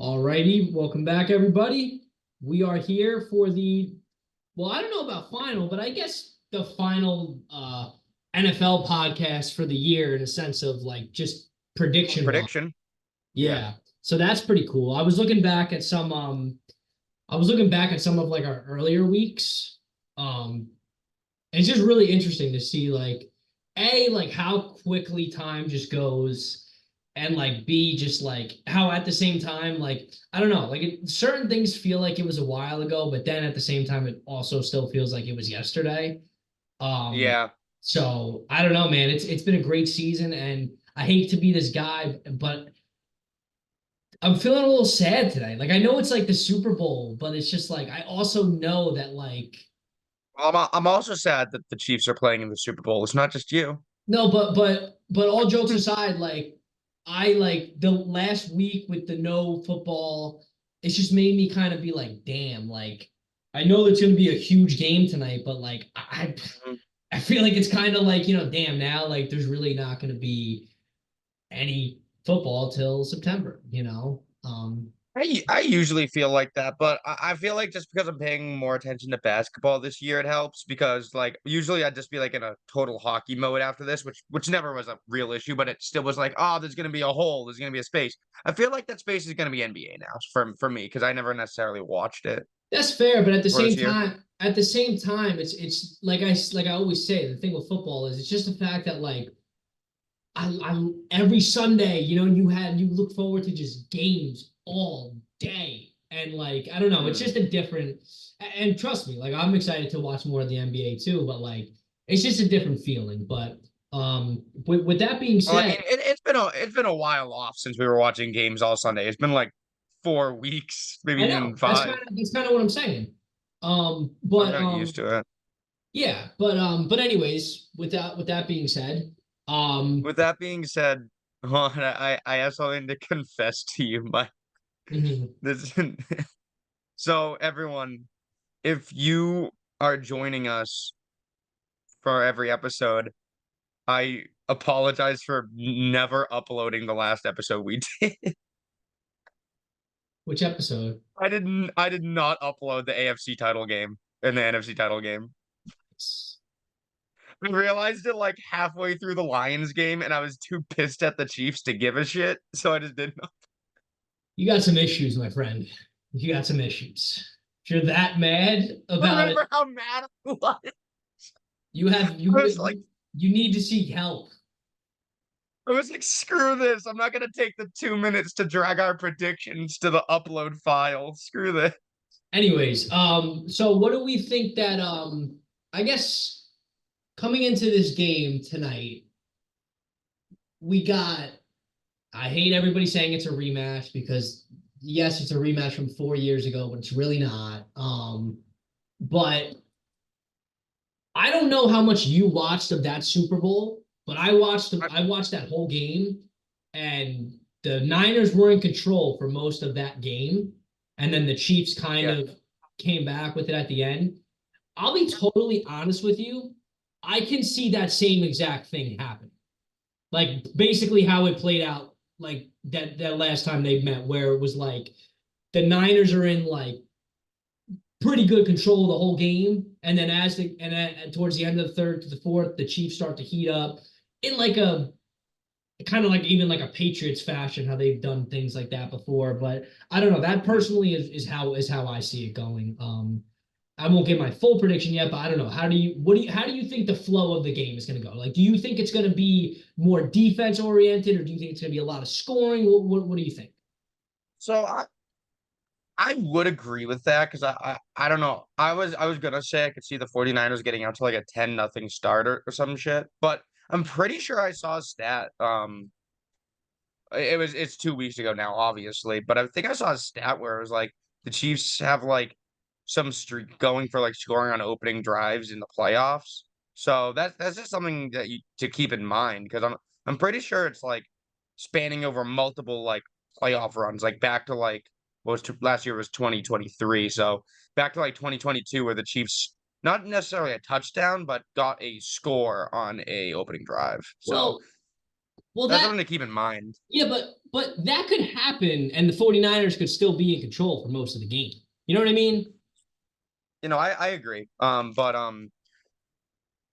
All righty, welcome back, everybody. We are here for well, I don't know about final, but I guess the final NFL podcast for the year in a sense of like just prediction wise. Prediction. Yeah. Yeah. So that's pretty cool. I was looking back at some of like our earlier weeks. Um it's just really interesting to see like how quickly time just goes, and like B, just like how at the same time, like I don't know, like certain things feel like it was a while ago, but then at the same time it also still feels like it was yesterday. Um Yeah. so I don't know, man. It's been a great season, and I hate to be this guy, but I'm feeling a little sad today. Like I know it's like the Super Bowl, but it's just like I also know that like I'm also sad that the Chiefs are playing in the Super Bowl. It's not just you. no, but all jokes aside, like I like the last week with the no football, it's just made me kind of be like, damn, like I know it's gonna be a huge game tonight, but like Mhm. I feel like it's kind of like, damn, now like there's really not gonna be any football till September. I usually feel like that, but I feel like just because I'm paying more attention to basketball this year, it helps because like usually I'd just be like in a total hockey mode after this, which never was a real issue, but it still was like, oh, there's gonna be a hole, there's gonna be a space. I feel like that space is gonna be NBA now for me because I never necessarily watched it. That's fair, but Whereas here, at the same time, it's like I always say, the thing with football is it's just the fact that like I every Sunday, you look forward to just games all day. And like, I don't know, it's hmm. just a different, and trust me, like I'm excited to watch more of the NBA too, but like it's just a different feeling. But with that being Well, I mean, said, it's been a while off since we were watching games all Sunday. It's been like 4 weeks, maybe I even know five. that's kind of what I'm saying. Um, I'm but not used um, to it. yeah, but anyways, with that being said, With that being said, hold on, I have something to confess to you. My this so everyone, if you are joining us for every episode, I apologize for never uploading the last episode we did. which episode? I did not upload the AFC title game and the NFC title game. I realized it like halfway through the Lions game, and I was too pissed at the Chiefs to give a shit, so I just didn't. You got some issues, my friend. You got some issues. If you're that mad about it, Remember how mad I was? you have I was like, you need to seek help. I was like, screw this. I'm not gonna take the 2 minutes to drag our predictions to the upload file. Screw this. Anyways, so what do we think that I guess coming into this game tonight, we got I hate everybody saying it's a rematch because yes, it's a rematch from 4 years ago, but it's really not. But I don't know how much you watched of that Super Bowl, but I, I watched that whole game, and the Niners were in control for most of that game, and then the Chiefs kind yeah, of came back with it at the end. I'll be totally honest with you. I can see that same exact thing happen. Like basically how it played out like that last time they met, where it was like the Niners are in like pretty good control of the whole game. And then towards the end of the third to the fourth, the Chiefs start to heat up in like a kind of like even like a Patriots fashion, how they've done things like that before. But I don't know. That personally is how I see it going. I won't give my full prediction yet, but I don't know. How do you think the flow of the game is going to go? Like, do you think it's going to be more defense oriented, or do you think it's going to be a lot of scoring? What do you think? so I would agree with that because I don't know. I was gonna say I could see the 49ers getting out to like a 10-0 start or some shit, but I'm pretty sure I saw a stat. It's 2 weeks ago now, obviously, but I think I saw a stat where it was like the Chiefs have like some streak going for like scoring on opening drives in the playoffs. So that's just something that you to keep in mind because I'm pretty sure it's like spanning over multiple like playoff runs, like back to like last year was 2023, so back to like 2022 where the Chiefs not necessarily a touchdown but got a score on a opening drive. So Well, Well, That's that something to keep in mind. yeah, but that could happen, and the 49ers could still be in control for most of the game. You know what I mean? I agree. But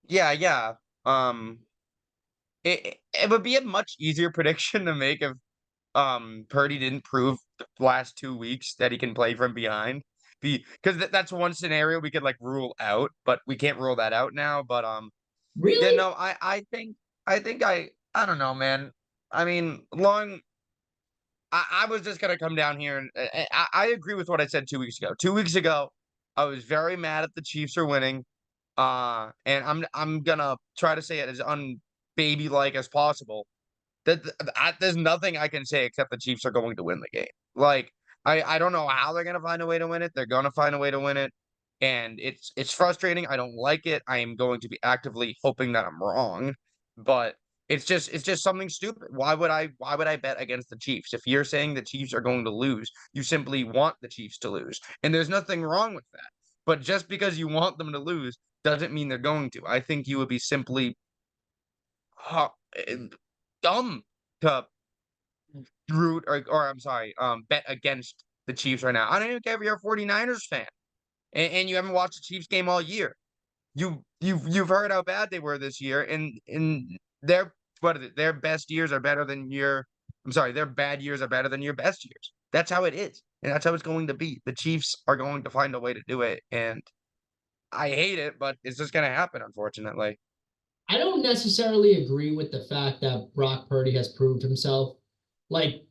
yeah, yeah. Um, it would be a much easier prediction to make if Purdy didn't prove the last 2 weeks that he can play from behind. Because that's one scenario we could like rule out, but we can't rule that out now. But yeah, Really? no, I don't know, man. I mean, long. I was just gonna come down here and I agree with what I said 2 weeks ago. 2 weeks ago, I was very mad at the Chiefs are winning. And I'm gonna try to say it as unbaby like as possible. There's nothing I can say except the Chiefs are going to win the game. Like I don't know how they're gonna find a way to win it. They're gonna find a way to win it, and it's frustrating. I don't like it. I am going to be actively hoping that I'm wrong, but it's just something stupid. Why would I bet against the Chiefs? If you're saying the Chiefs are going to lose, you simply want the Chiefs to lose, and there's nothing wrong with that. But just because you want them to lose doesn't mean they're going to. I think you would be simply uh, dumb to root or I'm sorry, bet against the Chiefs right now. I don't even care if you're a 49ers fan and you haven't watched the Chiefs game all year. You've heard how bad they were this year, and their what is it? Their best years are better than your. I'm sorry, their bad years are better than your best years. That's how it is, and that's how it's going to be. The Chiefs are going to find a way to do it, and I hate it, but it's just going to happen, unfortunately. I don't necessarily agree with the fact that Brock Purdy has proved himself. Like,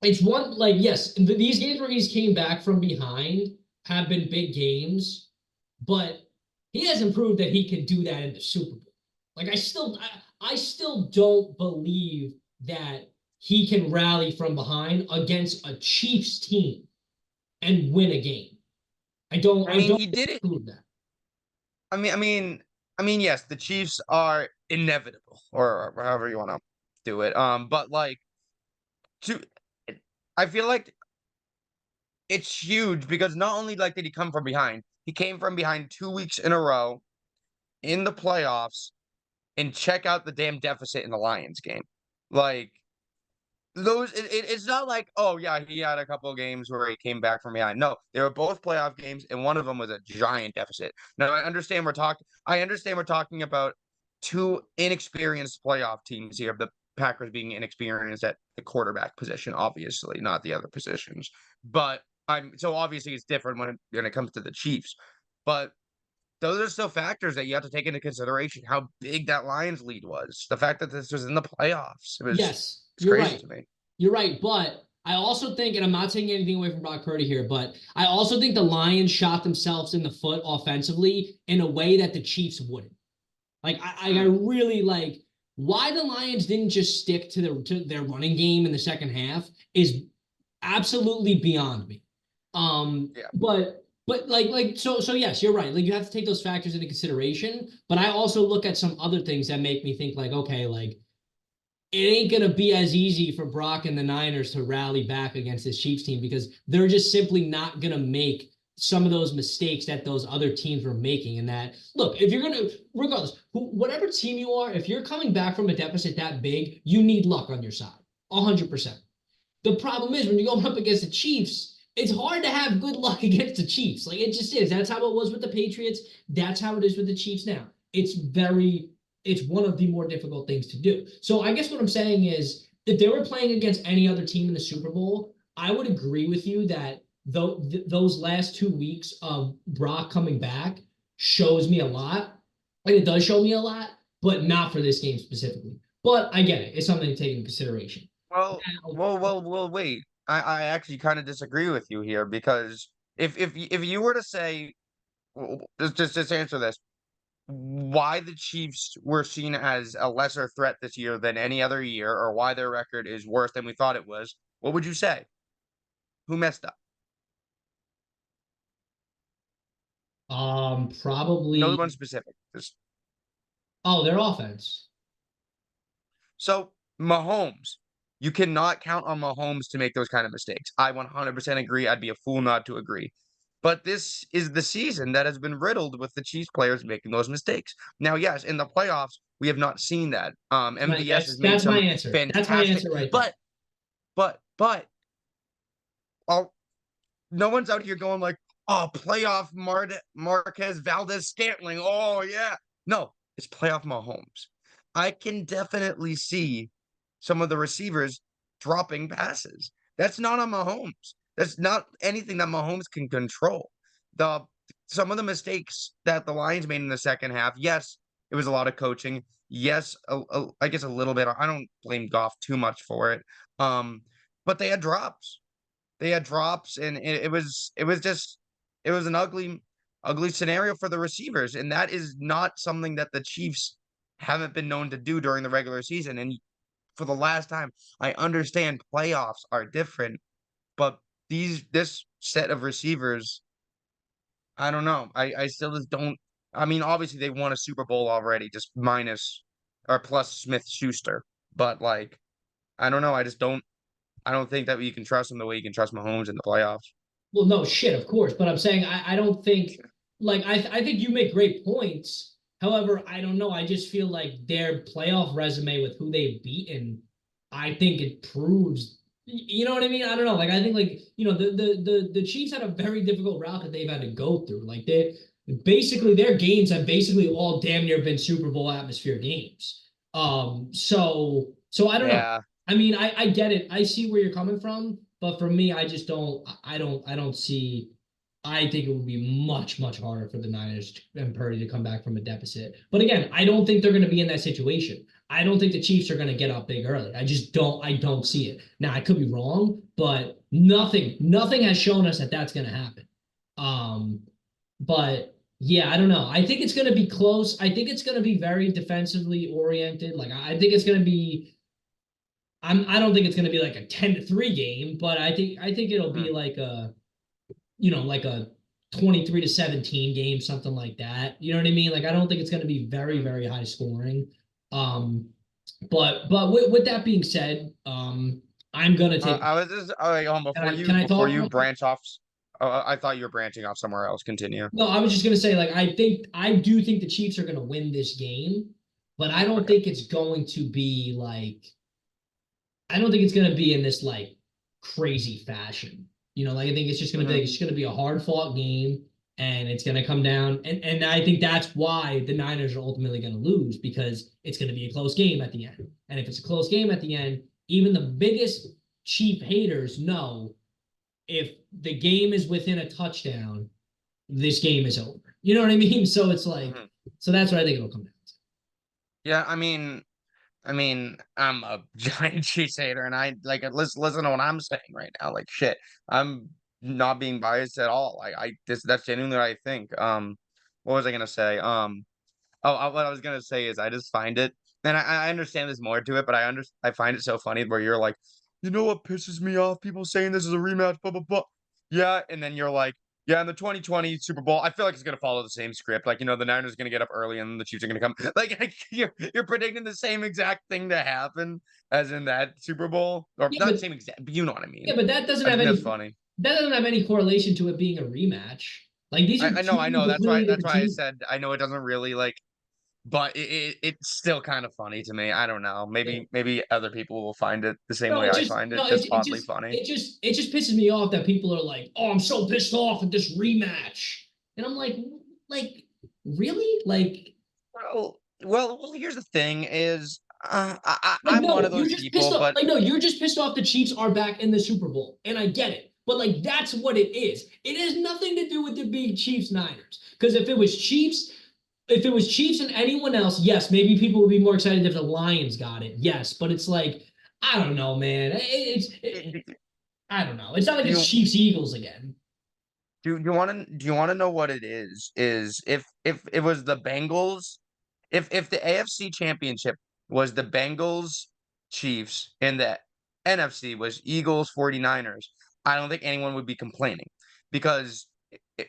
it's one, like, yes, these games where he's came back from behind have been big games, but he hasn't proved that he can do that in the Super Bowl. Like, I still don't believe that he can rally from behind against a Chiefs team and win a game. I I mean, don't he did it. believe that. I mean, I mean, yes, the Chiefs are inevitable, or however you want to do it. But like, to, I feel like it's huge because not only like did he come from behind, he came from behind 2 weeks in a row in the playoffs, and check out the damn deficit in the Lions game. Like it's not like, oh yeah, he had a couple of games where he came back from behind. No, they were both playoff games, and one of them was a giant deficit. Now I understand we're talking about two inexperienced playoff teams here. The Packers being inexperienced at the quarterback position, obviously, not the other positions. But I'm so obviously it's different when it comes to the Chiefs. But those are still factors that you have to take into consideration. How big that Lions lead was, the fact that this was in the playoffs. Yes, It's you're crazy right. to me. You're right, but I also think, and I'm not taking anything away from Brock Purdy here, but I also think the Lions shot themselves in the foot offensively in a way that the Chiefs wouldn't. Like I Mm, really like why the Lions didn't just stick to their running game in the second half is absolutely beyond me. yeah. But so yes, you're right. Like you have to take those factors into consideration. But I also look at some other things that make me think like, okay, like it ain't gonna be as easy for Brock and the Niners to rally back against this Chiefs team because they're just simply not gonna make some of those mistakes that those other teams were making. And that look, if you're gonna, regardless, whatever team you are, if you're coming back from a deficit that big, you need luck on your side, 100%. The problem is when you're going up against the Chiefs, it's hard to have good luck against the Chiefs. Like it just is. That's how it was with the Patriots. That's how it is with the Chiefs now. It's one of the more difficult things to do. So I guess what I'm saying is if they were playing against any other team in the Super Bowl, I would agree with you that those last 2 weeks of Brock coming back shows me a lot. And it does show me a lot, but not for this game specifically. But I get it. It's something to take into consideration. Well, Now, wait. I actually kind of disagree with you here because if you were to say just answer this, why the Chiefs were seen as a lesser threat this year than any other year, or why their record is worse than we thought it was, what would you say? Who messed up? No one probably. specific. Just Oh, their offense. so Mahomes, you cannot count on Mahomes to make those kind of mistakes. I 100% agree. I'd be a fool not to agree. But this is the season that has been riddled with the Chiefs players making those mistakes. Now, yes, in the playoffs, we have not seen that. Right. MVS has That's made that's my some answer. That's my fantastic, answer right there. but all no one's out here going like, "Oh, playoff Marquez Valdez Scantling. Oh yeah." No, it's playoff Mahomes. I can definitely see some of the receivers dropping passes. That's not on Mahomes. That's not anything that Mahomes can control. The Some of the mistakes that the Lions made in the second half, yes, it was a lot of coaching. Yes, I guess a little bit. I don't blame Goff too much for it. But they had drops. They had drops, and it was just it was an ugly scenario for the receivers, and that is not something that the Chiefs haven't been known to do during the regular season. And for the last time, I understand playoffs are different, but this set of receivers, I don't know. I still just don't. I mean, obviously they won a Super Bowl already, just minus or plus Smith Schuster, but like I don't know. I just don't. I don't think that you can trust him the way you can trust Mahomes in the playoffs. Well, no shit, of course, but I'm saying I don't think like I think you make great points. However, I don't know. I just feel like their playoff resume with who they've beaten, I think it proves. You know what I mean? I don't know. Like I think like the Chiefs had a very difficult route that they've had to go through. Like they basically their games have basically all damn near been Super Bowl atmosphere games. So I don't know. Yeah. I mean, I get it. I see where you're coming from, but for me, I just don't. I don't see. I think it would be much much harder for the Niners and Purdy to come back from a deficit. But again, I don't think they're going to be in that situation. I don't think the Chiefs are going to get up big early. I just don't. I don't see it. Now I could be wrong, but nothing has shown us that that's going to happen. Um, but yeah, I don't know. I think it's going to be close. I think it's going to be very defensively oriented. Like I think it's going to be I don't think it's going to be like a 10-3 game, but I think it'll be Mhm. like like a 23-17 game, something like that. You know what I mean? Like I don't think it's going to be very Mhm. very high scoring. Um but with that being said, I'm going to take I was just oh, wait, can I before talk you real quick? branch off. I thought you were branching off somewhere else. Continue. No, I was just going to say like I do think the Chiefs are going to win this game, but I don't Okay. think it's going to be like I don't think it's going to be in this like crazy fashion. Like I think it's just going to be Hmm. like, it's going to be a hard fought game, and it's going to come down. And I think that's why the Niners are ultimately going to lose because it's going to be a close game at the end. And if it's a close game at the end, even the biggest Chief haters know if the game is within a touchdown, this game is over. You know what I mean? So it's like, Hmm. so that's what I think it'll come down to. Yeah, I'm a giant Chiefs hater, and I like listen to what I'm saying right now. Like shit, I'm not being biased at all. Like that's genuinely what I think. What was I gonna say? What I was gonna say is I just find it, and I understand there's more to it, but I find it so funny where you're like, you know what pisses me off? People saying this is a rematch, blah blah blah. Yeah, and then you're like, yeah, in the 2020 Super Bowl, I feel like it's gonna follow the same script. Like, the Niners are gonna get up early and the Chiefs are gonna come. Like you're predicting the same exact thing to happen as in that Super Bowl, or Yeah, not but same exact, but you know what I yeah, mean. but I think that's funny. that doesn't have any correlation to it being a rematch. Like these are I two know. completely That's different why I teams. said I know it doesn't really like. But it's still kind of funny to me. I don't know. Yeah. Maybe other people will find it the same No, way it I just find it, no, just oddly funny. it just pisses me off that people are like, "Oh, I'm so pissed off at this rematch," and I'm like, really? Here's the thing: is Like, I'm one no, of you're those just pissed people, off. but Like, no, you're just pissed off the Chiefs are back in the Super Bowl, and I get it. But like, that's what it is. It has nothing to do with it being Chiefs Niners. Because if it was Chiefs and anyone else, yes, maybe people would be more excited if the Lions got it. Yes, but it's like, I don't know, man. I don't know. It's not like do it's you Chiefs Eagles again. do you want to know what it is? Is if it was the Bengals, if the AFC Championship was the Bengals Chiefs and the NFC was Eagles 49ers, I don't think anyone would be complaining because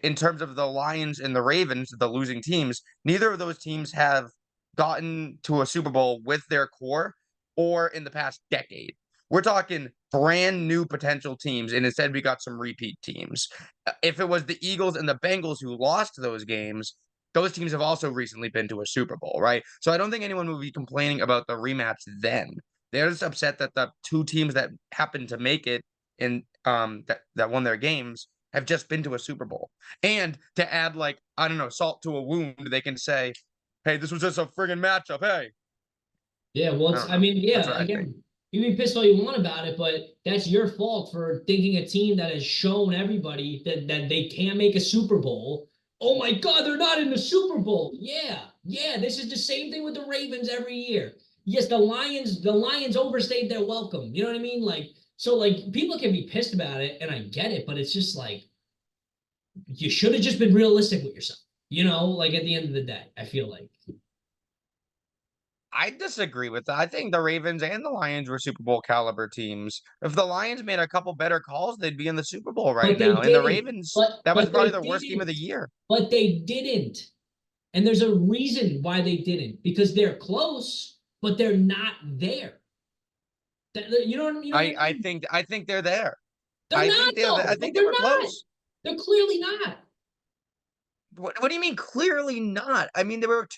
in terms of the Lions and the Ravens, the losing teams, neither of those teams have gotten to a Super Bowl with their core or in the past decade. We're talking brand new potential teams, and instead we got some repeat teams. If it was the Eagles and the Bengals who lost those games, those teams have also recently been to a Super Bowl, right? So I don't think anyone would be complaining about the rematch then. They're just upset that the two teams that happened to make it and that won their games have just been to a Super Bowl. And to add like, I don't know, salt to a wound, they can say, hey, this was just a friggin' matchup. Hey. Yeah, well, I it's, don't I know. mean, That's yeah, what I think. again, you can be pissed all you want about it, but that's your fault for thinking a team that has shown everybody that they can't make a Super Bowl. Oh my God, they're not in the Super Bowl. Yeah, yeah, this is the same thing with the Ravens every year. Yes, the Lions overstayed their welcome. You know what I mean? Like, so like people can be pissed about it, and I get it, but it's just like you should have just been realistic with yourself. You know, like at the end of the day, I feel like. I disagree with that. I think the Ravens and the Lions were Super Bowl caliber teams. If the Lions made a couple better calls, they'd be in the Super Bowl right But they now. And the didn't. Ravens, But that was but probably they the worst game of the didn't. year. But they didn't. And there's a reason why they didn't. Because they're close, but they're not there. You know what I I mean? think I think they're there. They're not I though. think they They're were not. close. They're clearly not. What do you mean clearly not? I mean, there were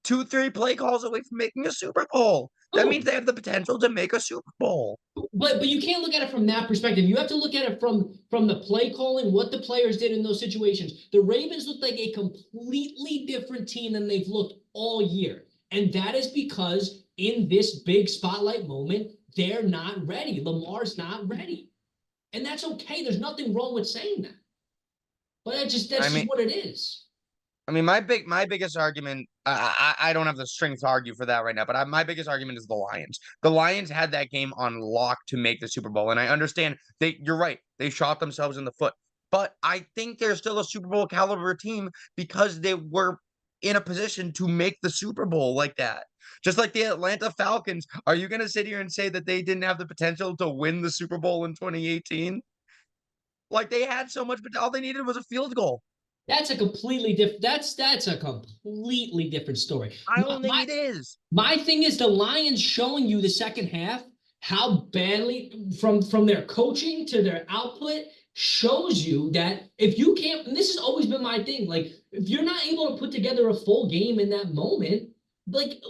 three play calls away from making a Super Bowl. That Oh, means they have the potential to make a Super Bowl. but you can't look at it from that perspective. You have to look at it from the play calling, what the players did in those situations. The Ravens looked like a completely different team than they've looked all year. And that is because in this big spotlight moment, they're not ready. Lamar's not ready. And that's okay. There's nothing wrong with saying that. But I that's just mean, what it is. my biggest argument. I don't have the strength to argue for that right now, but my biggest argument is the Lions. The Lions had that game on lock to make the Super Bowl, and I understand they. You're right. They shot themselves in the foot, but I think they're still a Super Bowl caliber team because they were in a position to make the Super Bowl like that. Just like the Atlanta Falcons. Are you going to sit here and say that they didn't have the potential to win the Super Bowl in 2018? Like they had so much, but all they needed was a field goal. That's a completely different. That's a completely different story. I My, don't think my it is. my thing is the Lions showing you the second half how badly from their coaching to their output shows you that if you can't. And this has always been my thing. Like if you're not able to put together a full game in that moment, like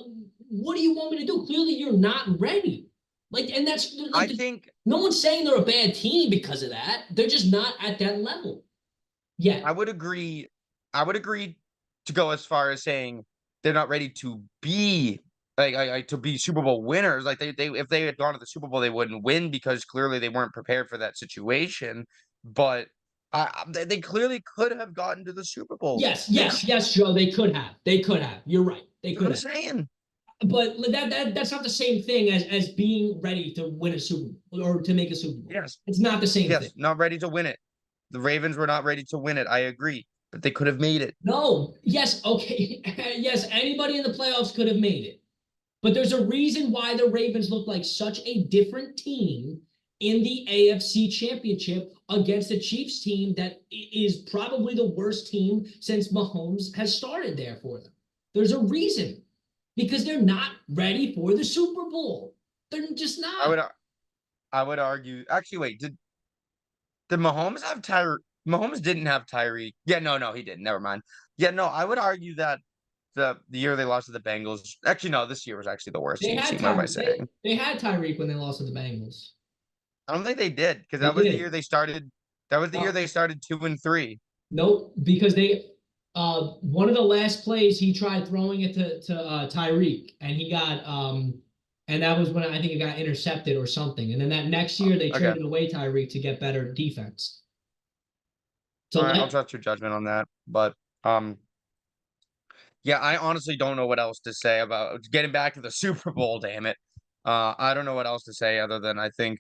what do you want me to do? Clearly, you're not ready. Like, and that's I like think no one's saying they're a bad team because of that. They're just not at that level I yet. would agree. I would agree to go as far as saying they're not ready to be to be Super Bowl winners. Like they if they had gone to the Super Bowl, they wouldn't win because clearly they weren't prepared for that situation. But they clearly could have gotten to the Super Bowl. Yes, They could. yes, yes, Joe. They could have. They could have. You're right. They You know could what have. I'm saying? But that's not the same thing as being ready to win a Super Bowl or to make a Super Bowl. Yes. It's not the same thing. Yes. Not ready to win it. The Ravens were not ready to win it. I agree, but they could have made it. No. Yes. Okay. Yes. Anybody in the playoffs could have made it. But there's a reason why the Ravens look like such a different team in the AFC Championship against the Chiefs team that is probably the worst team since Mahomes has started there for them. There's a reason because they're not ready for the Super Bowl. They're just I not. would I would argue. Actually, wait. Did Mahomes have Tyre? Mahomes didn't have Tyreek. Yeah, no, he didn't. Never mind. Yeah, no, I would argue that the year they lost to the Bengals. Actually, no, this year was actually the worst They Chiefs had team. What am I Tyreek. saying? They had Tyreek when they lost to the Bengals. I don't think they did because They that was the year did. they started. That was the year Uh, they started 2-3. nope, because they one of the last plays he tried throwing it to Tyreek and he got and that was when I think it got intercepted or something. And then that next year they Okay, traded away Tyreek to get better defense. To all right, I'll let trust your judgment on that. But um, yeah, I honestly don't know what else to say about getting back to the Super Bowl. Damn it, I don't know what else to say other than I think.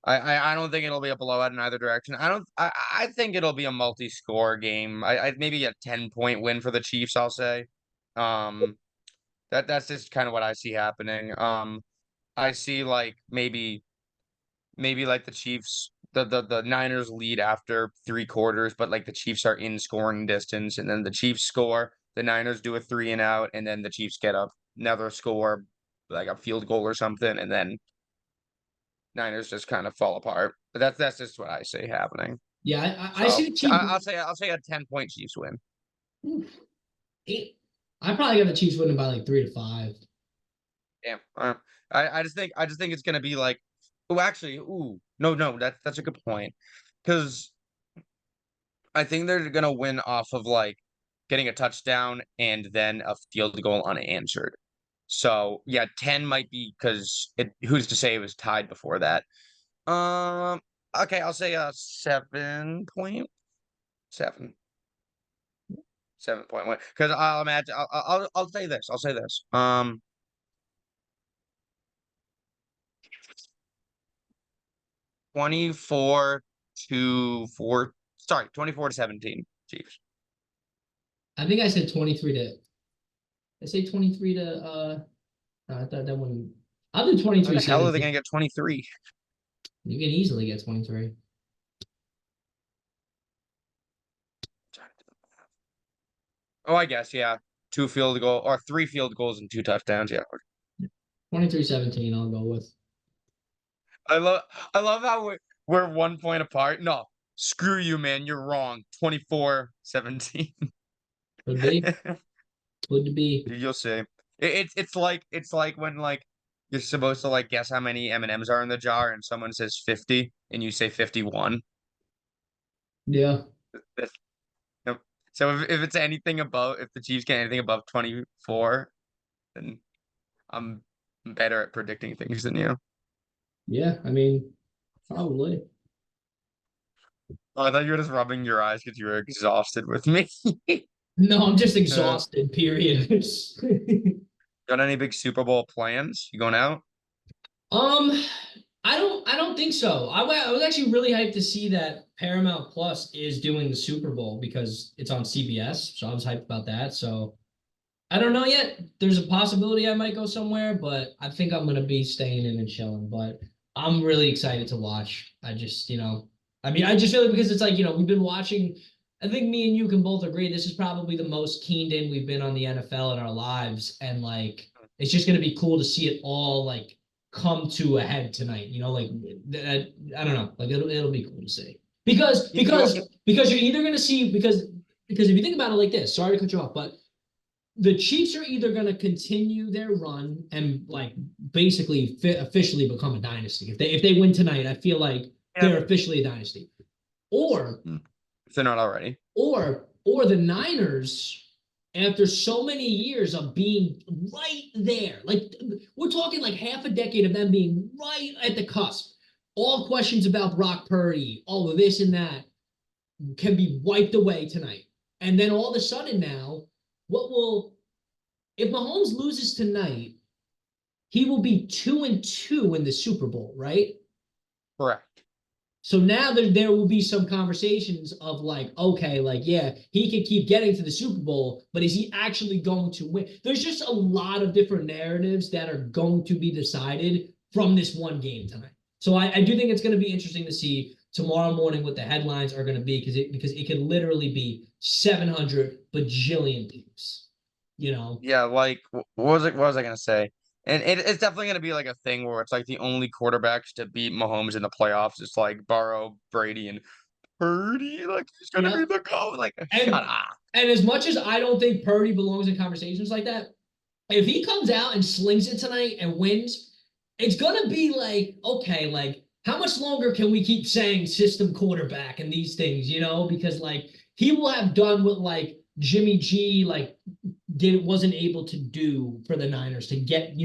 I don't think it'll be a blowout in either direction. I think it'll be a multi-score game. I maybe a 10-point win for the Chiefs, I'll say. Um that's just kind of what I see happening. I see like maybe like the Chiefs the Niners lead after 3 quarters, but like the Chiefs are in scoring distance, and then the Chiefs score, the Niners do a 3-and-out, and then the Chiefs get up another score, like a field goal or something, and then Niners just kind of fall apart. But that's just what I see happening. Yeah, I So see the Chiefs. I'll say a 10-point Chiefs win. Oof, I probably got the Chiefs winning by like 3-5. Damn. I just think it's gonna be like, oh, actually, no, that's a good point, because I think they're gonna win off of like getting a touchdown and then a field goal unanswered. So yeah, 10 might be because it. Who's to say it was tied before that? Um. Okay, I'll say a 7.7. 7.1. Because I'll imagine. I'll say this. I'll say this. 24-4. Sorry, 24-17. Chiefs. I think I said 23 to. I say 23 to. No, I thought that one. I'll do How the hell are they gonna 23-17. get 23? You can easily get 23. Oh, I guess, yeah. 3 field goals and 2 touchdowns. Yeah. 23-17, I'll go with. I love I love how we're 1 point apart. No, screw you, man. You're wrong. 24-17. Could be. Could be. You'll see. It's like when like you're supposed to like guess how many M&Ms are in the jar and someone says 50 and you say 51. Yeah. That's- Yep. So if it's anything above, if the Chiefs get anything above 24, then I'm better at predicting things than you. Yeah. I mean, probably. Oh, I thought you were just rubbing your eyes because you were exhausted with me. No, I'm just Uh, exhausted, period. got any big Super Bowl plans? You going out? Um, I don't think so. I was actually really hyped to see that Paramount Plus is doing the Super Bowl because it's on CBS. So I was hyped about that. So I don't know yet. There's a possibility I might go somewhere, but I think I'm gonna be staying in and chilling. But I'm really excited to watch. I just, I mean, I just feel like because it's like, we've been watching. I think me and you can both agree this is probably the most keened in we've been on the NFL in our lives, and like it's just gonna be cool to see it all like come to a head tonight. Like I don't know, like it'll be cool to see because You, you, because because you're either gonna see because if you think about it like this, sorry to cut you off, but the Chiefs are either going to continue their run and like basically officially become a dynasty. If they win tonight, I feel like yeah, they're officially a dynasty. Or if they're not already. or the Niners, after so many years of being right there, like we're talking like half a decade of them being right at the cusp. All questions about Brock Purdy, all of this and that can be wiped away tonight. And then all of a sudden now, what will if Mahomes loses tonight, he will be 2-2 in the Super Bowl, right? Correct. So now there will be some conversations of like, okay, like, yeah, he can keep getting to the Super Bowl, but is he actually going to win? There's just a lot of different narratives that are going to be decided from this one game tonight. So I do think it's going to be interesting to see tomorrow morning what the headlines are going to be because it could literally be 700 bajillion teams, Yeah, like what was I gonna say? And it's definitely gonna be like a thing where it's like the only quarterbacks to beat Mahomes in the playoffs is like Burrow, Brady, and Purdy. Like he's gonna be Yeah. the GOAT. Like shut And up. and as much as I don't think Purdy belongs in conversations like that, if he comes out and slings it tonight and wins, it's gonna be like, okay, like how much longer can we keep saying system quarterback and these things, Because like he will have done what like Jimmy G like wasn't able to do for the Niners to get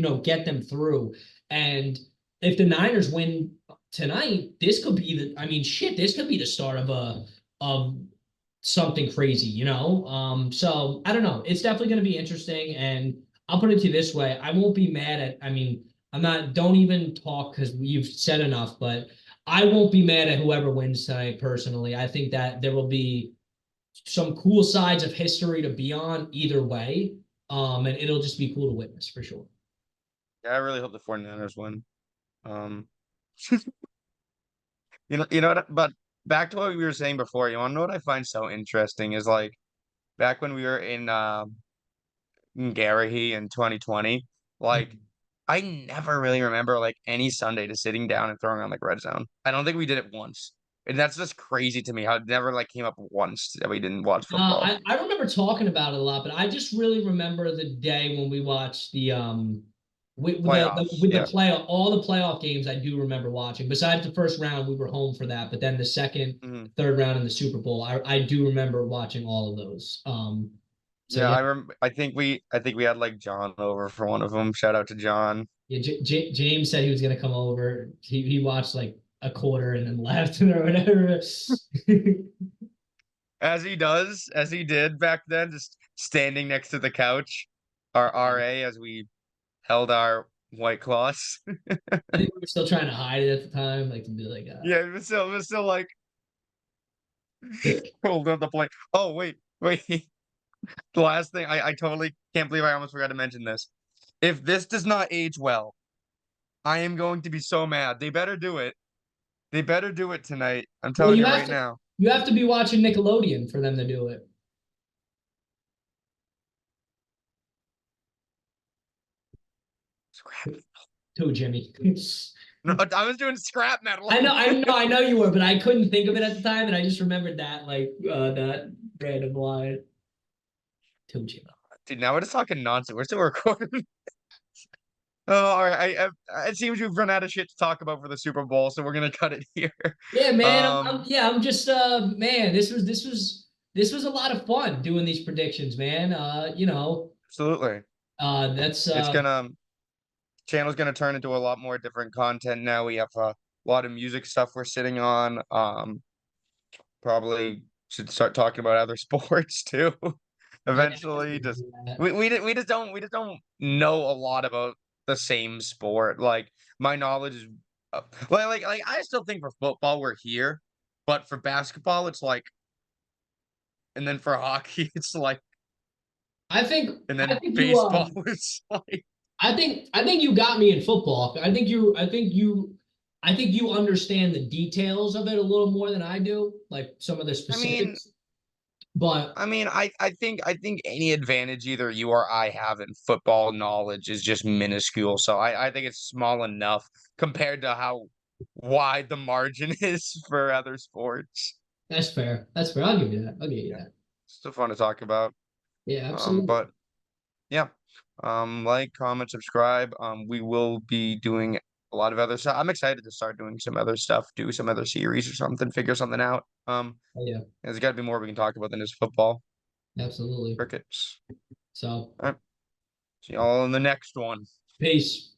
them through. And if the Niners win tonight, this could be I mean, shit, this could be the start of something crazy, So I don't know. It's definitely going to be interesting, and I'll put it to you this way: I won't be mad at. I mean, I'm not. Don't even talk because you've said enough, but I won't be mad at whoever wins tonight. Personally, I think that there will be some cool sides of history to be on either way. And it'll just be cool to witness for sure. Yeah, I really hope the 49ers win. Um, you know what? But back to what we were saying before. You want to know what I find so interesting is like back when we were in Garrahy in 2020, like I never really remember like any Sunday to sitting down and throwing on like Red Zone. I don't think we did it once. And that's just crazy to me how it never like came up once that we didn't watch football. I remember talking about it a lot, but I just really remember the day when we watched the Playoffs, with the yeah. play all the playoff games I do remember watching. Besides the first round, we were home for that, but then the second, Mhm. third round in the Super Bowl, I do remember watching all of those. So Yeah, yeah, I think we had like John over for one of them. Shout out to John. yeah. James said he was gonna come over. He watched like a quarter and then left or whatever. As he does, as he did back then, just standing next to the couch, our RA as we held our White Claws. I think we were still trying to hide it at the time, like to be like, Yeah, it was still like hold on the plane. Oh, wait. The last thing I totally can't believe I almost forgot to mention this. If this does not age well, I am going to be so mad. They better do it. They better do it tonight. I'm well, telling you right now. you have to be watching Nickelodeon for them to do it. Scrap. Too, Jimmy. No, I was doing scrap metal. I know you were, but I couldn't think of it at the time, and I just remembered that that random line. Too, Jimmy. Dude, now we're just talking nonsense. We're still recording. Oh, all right. It seems we've run out of shit to talk about for the Super Bowl, so we're gonna cut it here. Yeah, man. Um, I'm just man. This was a lot of fun doing these predictions, man. absolutely. That's It's gonna channel's gonna turn into a lot more different content now. We have a lot of music stuff we're sitting on. Probably should start talking about other sports too. yeah. Eventually, just we just don't know a lot about the same sport. Like my knowledge is like I still think for football we're here, but for basketball it's like, and then for hockey it's like, and I then think you baseball is like. I think you got me in football. I think you understand the details of it a little more than I do, like some of the I mean, specifics. But I think any advantage either you or I have in football knowledge is just minuscule. So I think it's small enough compared to how wide the margin is for other sports. that's fair. That's fair. I'll give you that. I'll give you Yeah, that. still fun to talk about. Yeah, absolutely. But yeah, like, comment, subscribe. We will be doing a lot of other stuff. I'm excited to start doing some other stuff, do some other series or something, figure something out. Oh, yeah, there's got to be more we can talk about than just football. absolutely. Crickets. So, All right. See y'all in the next one. peace.